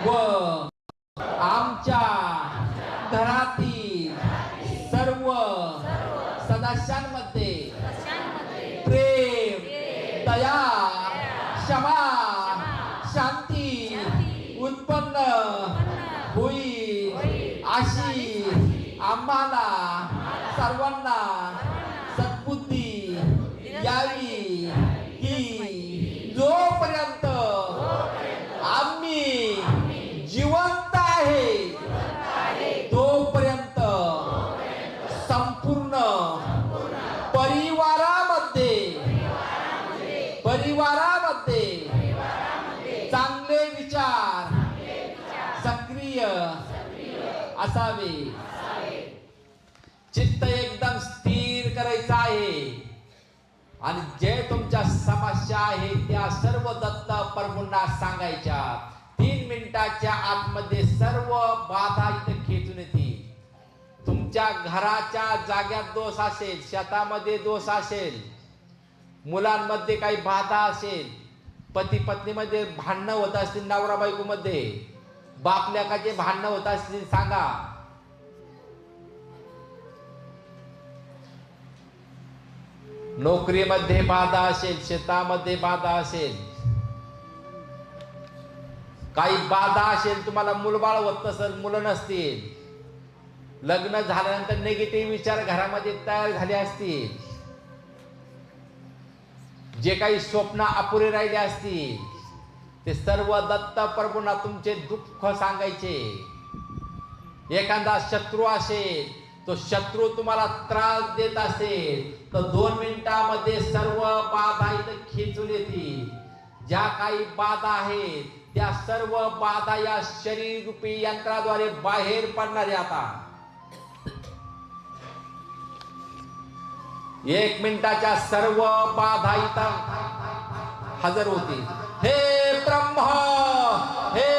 व आमच्या घरातील सर्व सदस्यांमध्ये प्रेम, दया, क्षमा, शांती उत्पन्न होईल अशी आम्हाला सर्वांना सद्बुद्धी यावी की जोपर्यंत आम्ही जिवंत आहे तोपर्यंत संपूर्ण परिवारामध्ये चांगले विचार सक्रिय असावे. चित्त एकदम स्थिर करायचं आहे आणि जे तुमच्या समस्या आहे त्या सर्व दत्त प्रभूंना सांगायच्या. 3 मिनिटाच्या आतमध्ये सर्व बाधा इथे खेचून येतील. तुमच्या घराच्या जाग्यात दोष असेल, शेतामध्ये दोष असेल, मुलांमध्ये काही बाधा असेल, पती पत्नीमध्ये भांडणं होत असतील, नवरा बायको मध्ये बाप लेकाचे भांडणं होत असतील सांगा. नोकरीमध्ये बाधा असेल, शेतामध्ये बाधा असेल, काही बाधा असेल, तुम्हाला मुलबाळ होत नसेल, मुलं नसतील, लग्न झाल्यानंतर निगेटिव्ह विचार घरामध्ये तयार झाले असतील, जे काही स्वप्न अपुरे राहिले असतील ते सर्व दत्त प्रभूंना तुमचे दुःख सांगायचे. एखादा शत्रू असेल, तो शत्रू तुम्हाला त्रास देत असेल तर 2 मिनिटांमध्ये सर्व बाधा इथं खेचून येतील. ज्या काही बाधा आहेत त्या सर्व बाधा या शरीर रूपी यंत्राद्वारे बाहेर पडणारे. आता 1 मिनिटाच्या सर्व बाधा इथं हजर होतील. हे ब्रह्मा, हे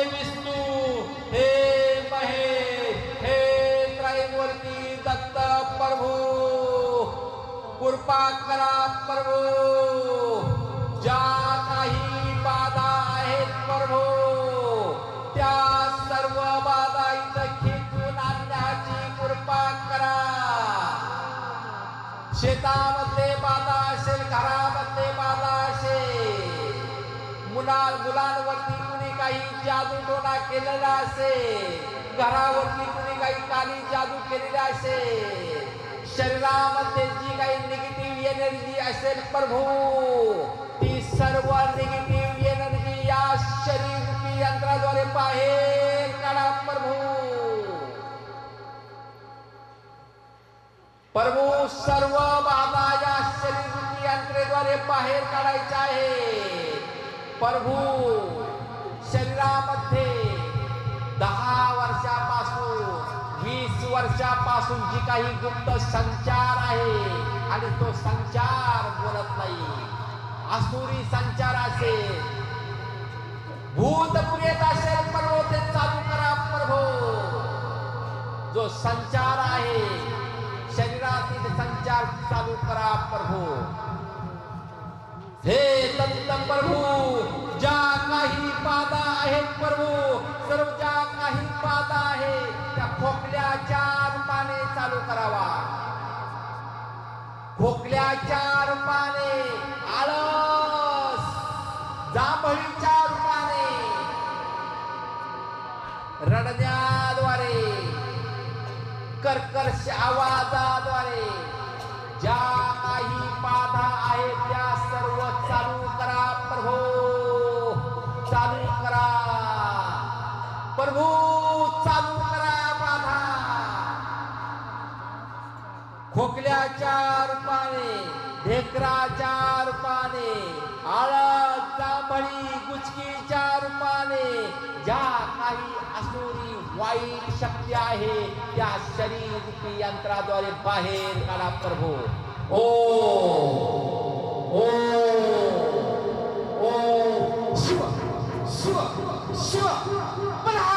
विष्णू, हे महेश, हे त्रैमूर्ती दत्त प्रभू, कृपा करा प्रभू. ज्या काही बाधा आहेत प्रभू त्या सर्व बाधा इथं खेचून आणण्याची कृपा करा. शेतामध्ये बाधा असेल, घरामध्ये बाधा असेल, मुलांवरती कुणी काही जादू टोना केलेला असेल, घरावरती कुणी काही काली जादू केलेला असेल, शरीरामध्ये जी काही निगेटिव्ह एनर्जी असेल प्रभू ती सर्व निगेटिव्ह एनर्जी या शरीर यंत्राद्वारे बाहेर काढा प्रभू. प्रभू सर्व बाधा या शरीर यंत्रेद्वारे बाहेर काढायच्या आहे. प्रभू शरीरामध्ये 10 वर्षापासून 20 वर्षापासून जी काही गुप्त संचार आहे आणि तो संचार बोलत नाही, आसुरी संचार असेल, भूत प्रेत असेल प्रभू ते चालू करा प्रभू. जो संचार आहे शरीरातील संचार चालू करा प्रभू. हे दत्त प्रभू ज्या काही बाधा आहेत प्रभू, सर्व ज्या काही बाधा आहेत त्या खोकल्याच्या रूपाने चालू करावा. खोकल्याच्या रूपाने, आळस, जांभळीच्या रूपाने, रडण्याद्वारे, कर्कश आवाजाद्वारे ज्या काही बाधा आहेत त्या सर्व चालू करा प्रभू. चालू करा प्रभू, चालू करा बाधा. खोकल्याच्या रूपाने, ढेकराच्या रूपाने, आळस, जांभळी, गुचकीच्या रूपाने ज्या काही असुरी वाईट शक्ती आहे त्या शरीर यंत्राद्वारे बाहेर काढा प्रभू. ओ ओ ओ शिव शिव शिव बला.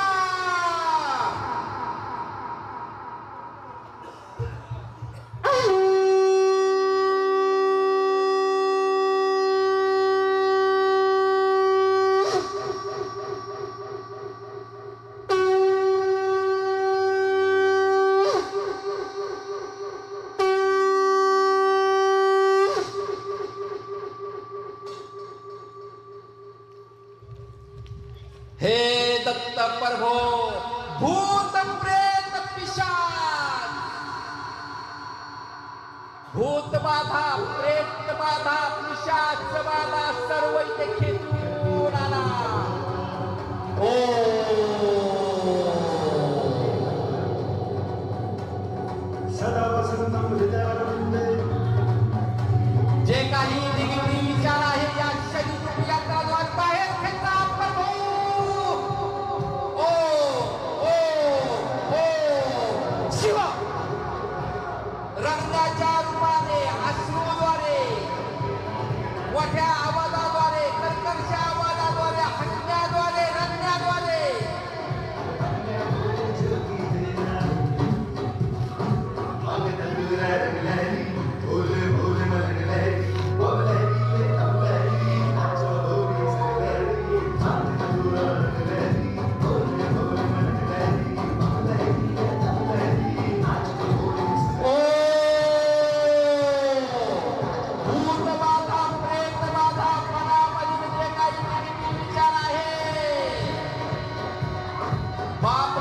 हे दत्त प्रभो भूत प्रेत पिशाच भूत बाधा प्रेत बाधा पिशाच बाधा सर्व इथे खेचून आणा. ओ सदा वसंतम हृदयारविंदे. जे काही निगेटिव्ह विचार आहे या शरीर यंत्राद्वारे बाहेर खेचा प्रभू. ओ ओ ओ शिव रंगाच्या रूपाने अश्रूद्वारे मोठ्या आवाजाद्वारे कर्कश आवाजाद्वारे हसण्याद्वारे रडण्याद्वारे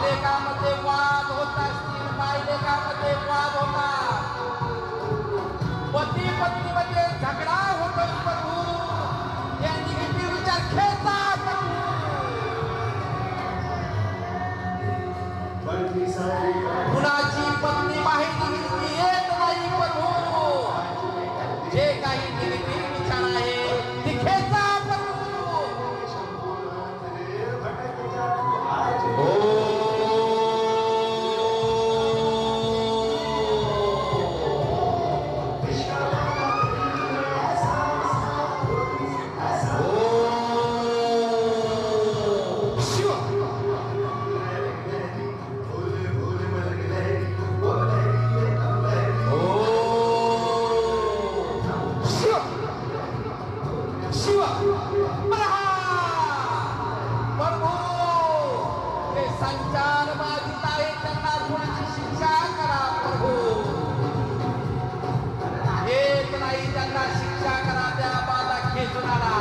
लेखामध्ये वाद होत असतील, माय लेखामध्ये वाद होतात, पती पत्नीमध्ये झगडा होतो प्रभू. या निगेटिव्ह विचार खेचा प्रभू. कुणाची पत्नी माहिती येत नाही प्रभू. जे काही निगेटिव्ह विचार आहे ती खेचा प्रभू. संचार बाधित आहे त्यांना थोडीशी शिक्षा करा प्रभू. येत नाही त्यांना शिक्षा करा, त्या बाधा खेचून आणा.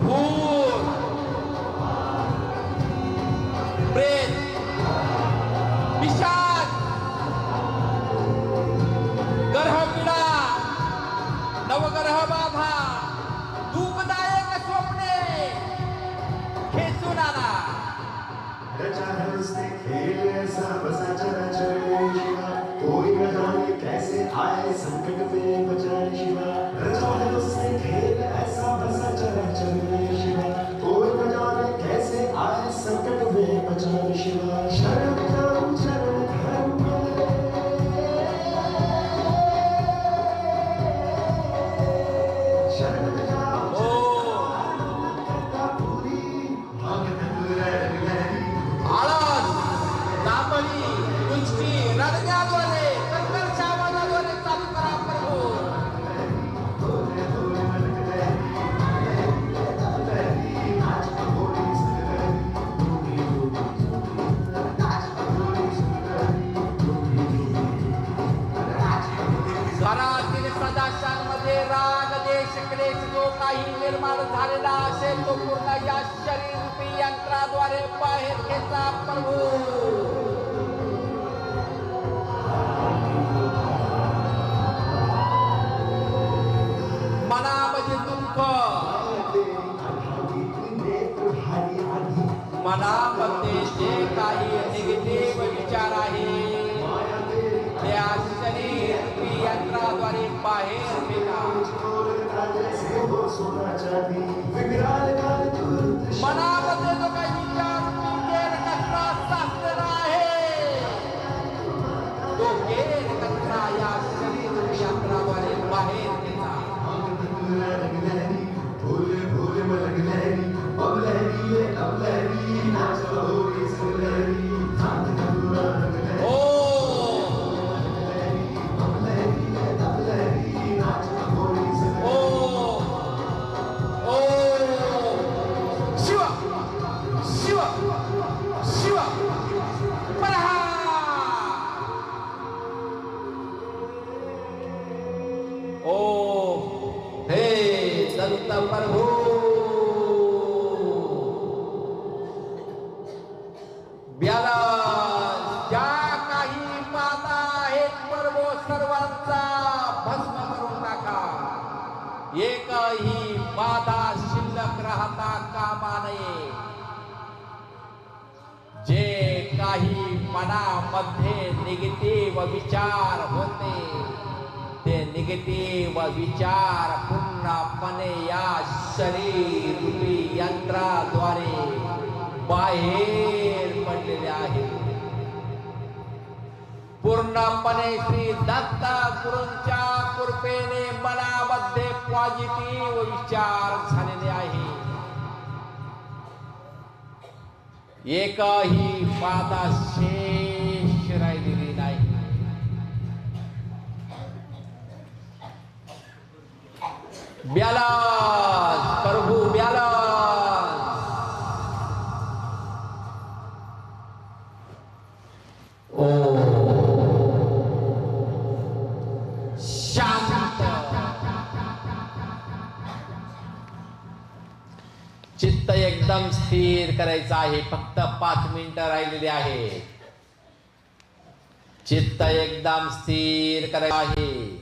भूत प्रेत पिशाच गर्भपीडा नवग्रह बाधा दुःखदायक स्वप्ने खेचून आणा. खेल ऐसा बसा चला चले शिवा, कोई न जाने कैसे आए संकट में बचाए शिवा. रचा है उसने खेल ऐसा बसा चला चले शिवा, कोई न जाने कैसे आए संकट में बचाए शिवा. शरण जाऊं शरण धर्म शरण आळस दाबली कुंचकी रडण्याद्वारे कर्कश आवाजाद्वारे चालू करा प्रभू. घरातील सदस्यांमध्ये राग देश क्लेश जो काही निर्माण झालेला असेल तो पूर्ण या शरीर रूपी यंत्राद्वारे बाहेर घेता प्रभू. मनामध्ये दुःख, मनामध्ये जे काही निगेटिव्ह विचार आहे त्या शरीर रूपी यंत्राद्वारे बाहेर फेका. मनामध्ये जो काही विचार केर कचरा साचलेला आहे तो केर कचरा या शरीर रूपी यंत्राद्वारे बाहेर फेका. ब्याला ज्या काही बाधा आहेत परवो सर्वांचा भस्म करून टाका. एकही बाधा शिल्लक राहता कामा नये. जे काही मनामध्ये निगेटिव्ह विचार होते ते निगेटिव्ह विचार पूर्णपणे या शरीर रूपी यंत्राद्वारे बाहेर पडलेले आहेत. पूर्णपणे श्री दत्त गुरूंच्या कृपेने मनामध्ये पॉझिटिव्ह विचार झालेले आहे. एकही बाधा शेष राहिलेली नाही. ब्यालास प्रभू ब्यालास. ओ शांत. चित्त एकदम स्थिर करायचं आहे. फक्त 5 मिनिटं राहिलेली आहेत. चित्त एकदम स्थिर करायचं आहे.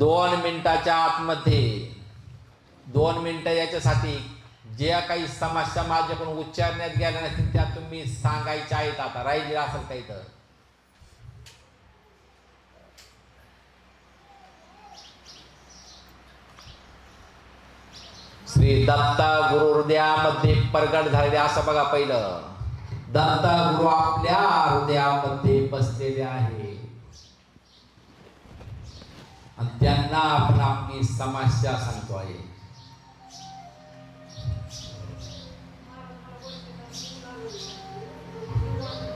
2 मिनिटाच्या आतमध्ये 2 मिनिटं याच्यासाठी ज्या काही समस्या माझ्याकडून उच्चारण्यात गेल्या नसतील त्या तुम्ही सांगायच्या आहेत. आता राहिली असेल काही तर श्री दत्त गुरु हृदयामध्ये प्रगट झालेले असं बघा. पहिलं दत्त गुरु आपल्या हृदयामध्ये बसलेले आहे आणि त्यांना आपण आपली समस्या सांगतो आहे.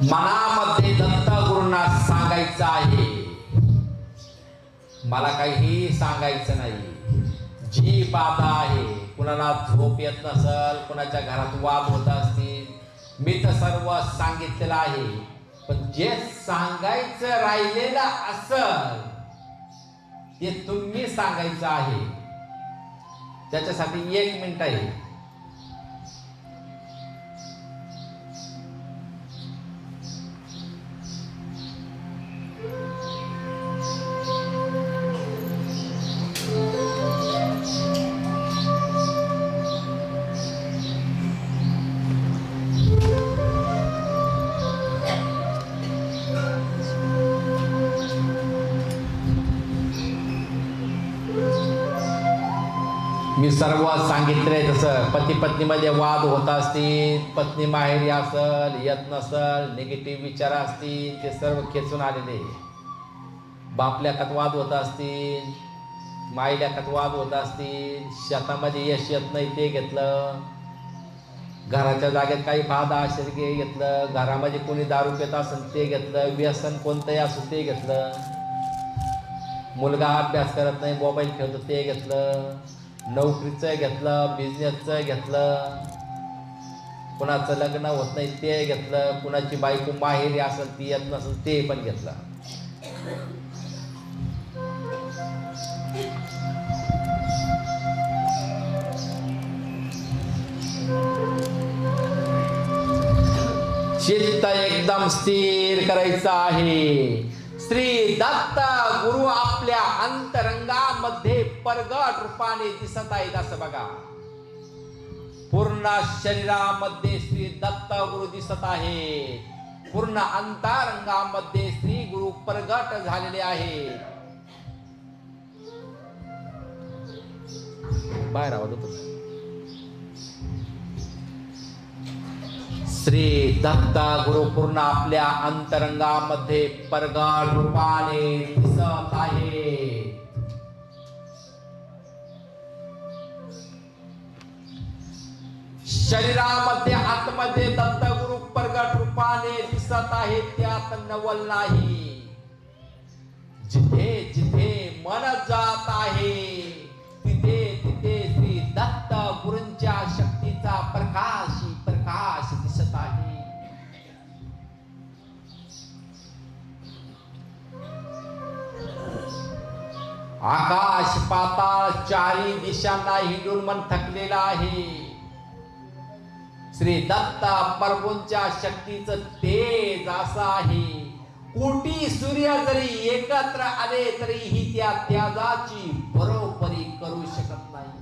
मनामध्ये दत्त गुरूंना सांगायचं आहे मला काही सांगायचं नाही. जी बाधा आहे, कुणाला झोप येत नसल, कुणाच्या घरात वाद होत असतील, मी तर सर्व सांगितलेलं आहे. पण जे सांगायचं राहिलेलं असल ते तुम्ही सांगायचं आहे. त्याच्यासाठी 1 मिनिट आहे. मी सर्व सांगितलंय तसं. पती पत्नीमध्ये वाद होत असतील, पत्नी माहेरी असल, येत नसल, निगेटिव्ह विचार असतील, ते सर्व खेचून आलेले. बापल्याकात वाद होत असतील, माईल्याकात वाद होत असतील, शेतामध्ये यश येत नाही ते घेतलं, घराच्या जागेत काही बाधा असेल ते घेतलं, घरामध्ये कोणी दारू पित असेल ते घेतलं, व्यसन कोणतंही असं ते घेतलं, मुलगा अभ्यास करत नाही मोबाईल खेळतो ते घेतलं, नोकरीचं घेतलं, बिझनेसचं घेतलं, कुणाचं लग्न होत नाही ते घेतलं, कुणाची बायको माहेरी असेल ती येत नसेल ते पण घेतलं. चित्त एकदम स्थिर करायचं आहे. श्री दत्त गुरु आपल्या अंतरंगामध्ये प्रगट रूपाने दिसत आहेत असं बघा. पूर्ण शरीरामध्ये श्री दत्त गुरु दिसत आहे. पूर्ण अंतरंगामध्ये श्री गुरु प्रगट झालेले आहेत. बाहेर आवाज होतो. श्री दत्त गुरु पूर्ण आपल्या अंतरंगामध्ये प्रगट रूपाने दिसत आहे. शरीरामध्ये आतमध्ये दत्त गुरु प्रगट रूपाने दिसत आहे. त्यात नवल नाही. जिथे जिथे मन जात आहे तिथे तिथे श्री दत्त गुरूंच्या शक्तीचा प्रकाश दिसत आहे. आकाश पाताळ चारी दिशांना हिंडून मन थकलेला आहे. श्री दत्त प्रभूंच्या शक्तीचं तेज असं आहे, कोटी सूर्य जरी एकत्र आले तरीही त्या त्यागाची बरोबरी करू शकत नाही.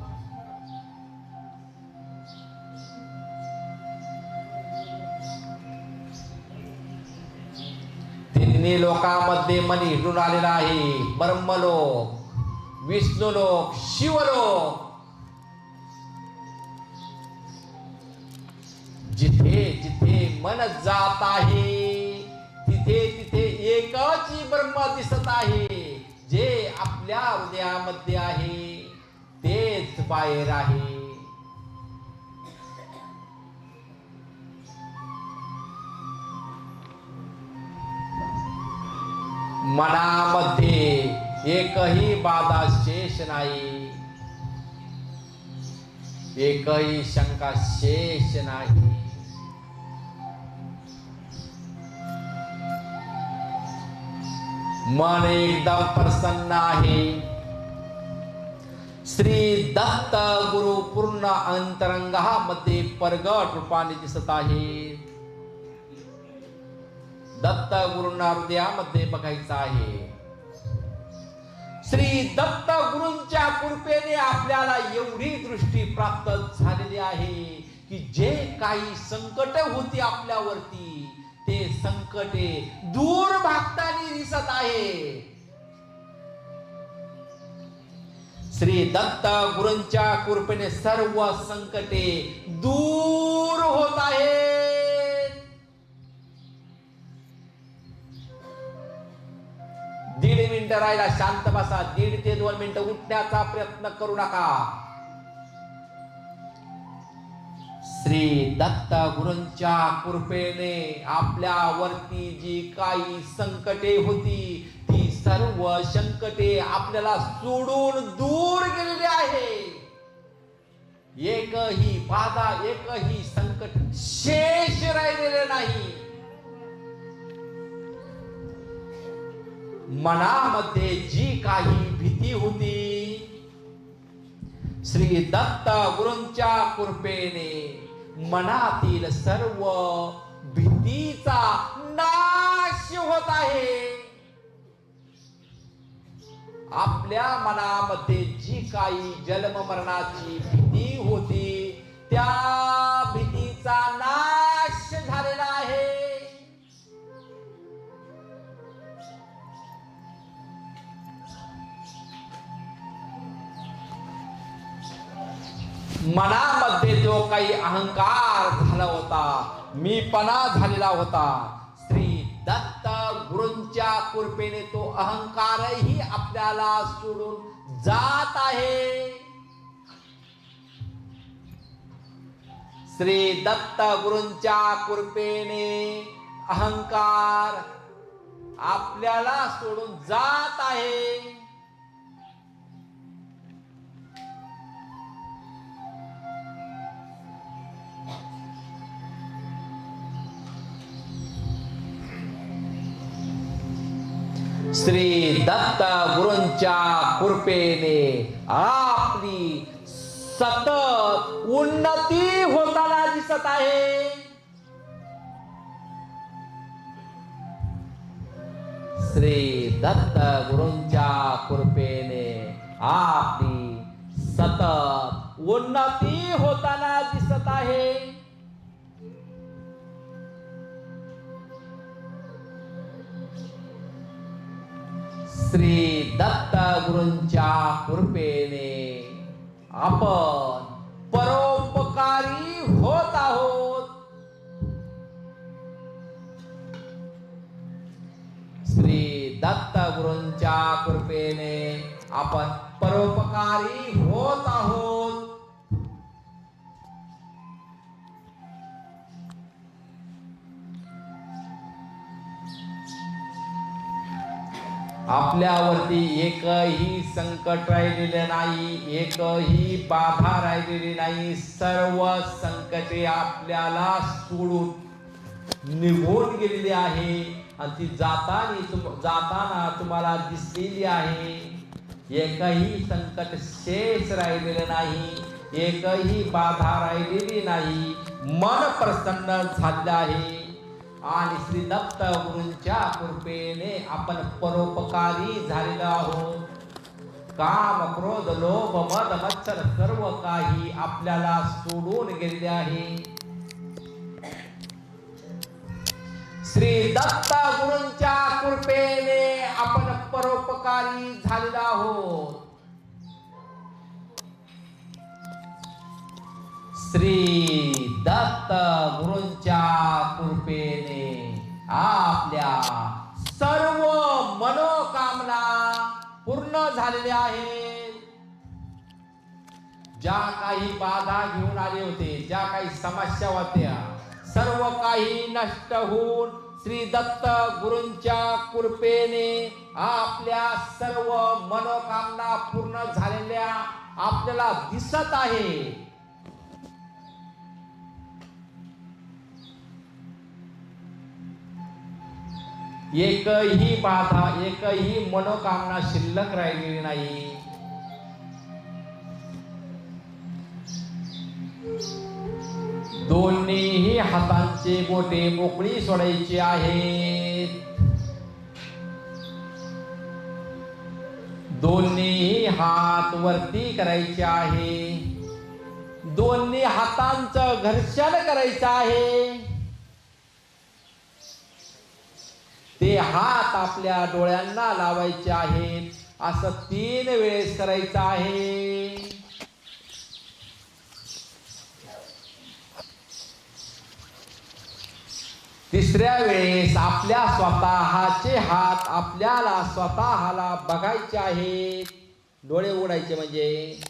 तिन्ही लोकांमध्ये मन हिंडून आलेला आहे. ब्रह्मलोक, विष्णुलोक, शिवलोक. जिथे जिथे मन जात आहे तिथे तिथे एकच ब्रह्म दिसत आहे. जे आपल्या हृदयामध्ये आहे तेच बाहेर आहे. मनामध्ये एकही बाधा शेष नाही, एकही शंका शेष नाही. मन एकदम प्रसन्न आहे. श्री दत्त गुरु पूर्ण अंतरंगामध्ये प्रगट रूपाने दिसत आहे. दत्त गुरूंना हृदयामध्ये बघायचं आहे. श्री दत्त गुरूंच्या कृपेने आपल्याला एवढी दृष्टी प्राप्त झालेली आहे की जे काही संकट होती आपल्यावरती ते संकटे दूर भागताना दिसत आहे. श्री दत्त गुरूंच्या कृपेने सर्व संकटे दूर होत आहेत. 1.5 मिनिटं राहिला, शांत बसा. 1.5 ते 2 मिनिटं उठण्याचा प्रयत्न करू नका. श्री दत्त गुरूंच्या कृपेने आपल्यावरती जी काही संकटे होती ती सर्व संकटे आपल्याला सोडून दूर गेलेली आहे. एकही बाधा, एकही संकट शेष राहिलेले नाही. मनामध्ये जी काही भीती होती श्री दत्त गुरूंच्या कृपेने मनातील सर्व भीतीचा नाश होत आहे. आपल्या मनामध्ये जी काही जन्म मरणाची भीती होती त्या भीतीचा नाश झालेला आहे. मनामध्ये जो काही अहंकार झाला होता, मीपणा झालेला होता, श्री दत्त गुरूंच्या कृपेने तो अहंकारही आपल्याला सोडून जात आहे. श्री दत्त गुरूंच्या कृपेने अहंकार आपल्याला सोडून जात आहे. श्री दत्त गुरूंच्या कृपेने आपली सतत उन्नती होताना दिसत आहे. श्री दत्त गुरूंच्या कृपेने आपली सतत उन्नती होताना दिसत आहे. श्री दत्त गुरूंच्या कृपेने आपण परोपकारी होत आहोत. श्री दत्त गुरूंच्या कृपेने आपण परोपकारी होत आहोत. आपल्यावरती एकही संकट राहिलेले नाही, एकही बाधा राहिलेली नाही. सर्व संकटे आपल्याला सोडून निघून गेलेली आहे आणि ती जाताना तुम्हाला दिसलेली आहे. एकही संकट शेष राहिलेले नाही, एकही बाधा राहिलेली नाही. मन प्रसन्न झाले आहे आणि श्री दत्त गुरूंच्या कृपेने आपण परोपकारी झालेलो आहोत. काम क्रोध लोभ मद मत्सर सर्व काही आपल्याला सोडून गेलेले आहे. श्री दत्त गुरूंच्या कृपेने आपण परोपकारी झालेलो आहोत. श्री दत्त गुरूंच्या कृपेने आपल्या सर्व मनोकामना पूर्ण झालेल्या आहेत. ज्या काही बाधा घेऊन आले होते, ज्या काही समस्या होत्या, सर्व काही नष्ट होऊन श्री दत्त गुरूंच्या कृपेने आपल्या सर्व मनोकामना पूर्ण झालेल्या आपल्याला दिसत आहे. एकही बाधा, एकही मनोकामना शिल्लक राहिलेली नाही. दोन्ही हातांचे बोटे मोकळी सोडायची आहेत. दोन्ही हात वरती करायचे आहे. दोन्ही हातांचं घर्षण करायचं आहे. ते हात आपल्या डोळ्यांना लावायचे आहेत. असं 3 वेळेस करायचं आहे. तिसऱ्या वेळेस आपल्या स्वतःचे हात आपल्याला स्वतःला बघायचे आहेत. डोळे उघडायचे म्हणजे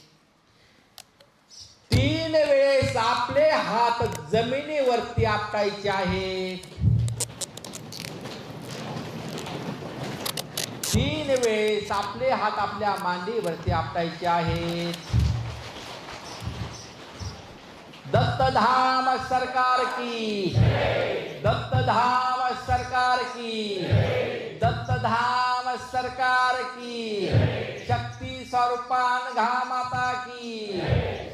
3 वेळेस आपले हात जमिनीवरती आपटायचे आहेत. 3 वेळेस आपले हात आपल्या मांडीवरती आपटायचे आहेत. दत्तधाम सरकार की, दत्तधाम सरकार की, दत्तधाम सरकार की. शक्ती स्वरूपान घा माता की,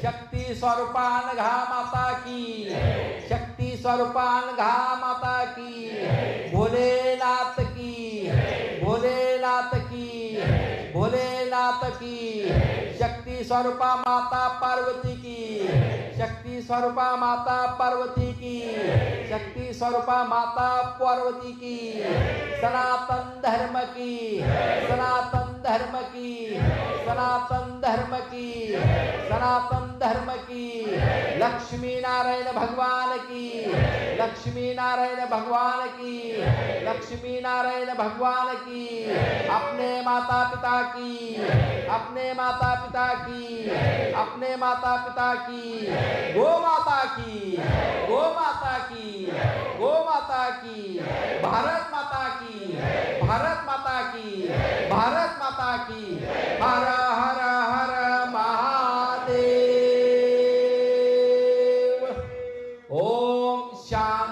शक्ती स्वरूपान घा माता की, शक्ती स्वरूपान घा माता की. भोलेनाथ की, भोलेनाथ की, भोलेनाथ की. शक्ती स्वरूपा माता पार्वती की, शक्ती स्वरूपा माता पार्वती की, शक्ती स्वरूपा माता पार्वती की. सनातन धर्म की, सनातन धर्म की, सनातन धर्म की, सनातन धर्म की. लक्ष्मी नारायण भगवान की, लक्ष्मी नारायण भगवान की, लक्ष्मी नारायण भगवान की. अपने माता पिता की, अपने माता पिता की, अपने माता पिता की. गो माता की, गो माता की, गो माता की. भारत माता की, भारत माता की, भारत माता की. हर हर हर महादेव. ओम शांति.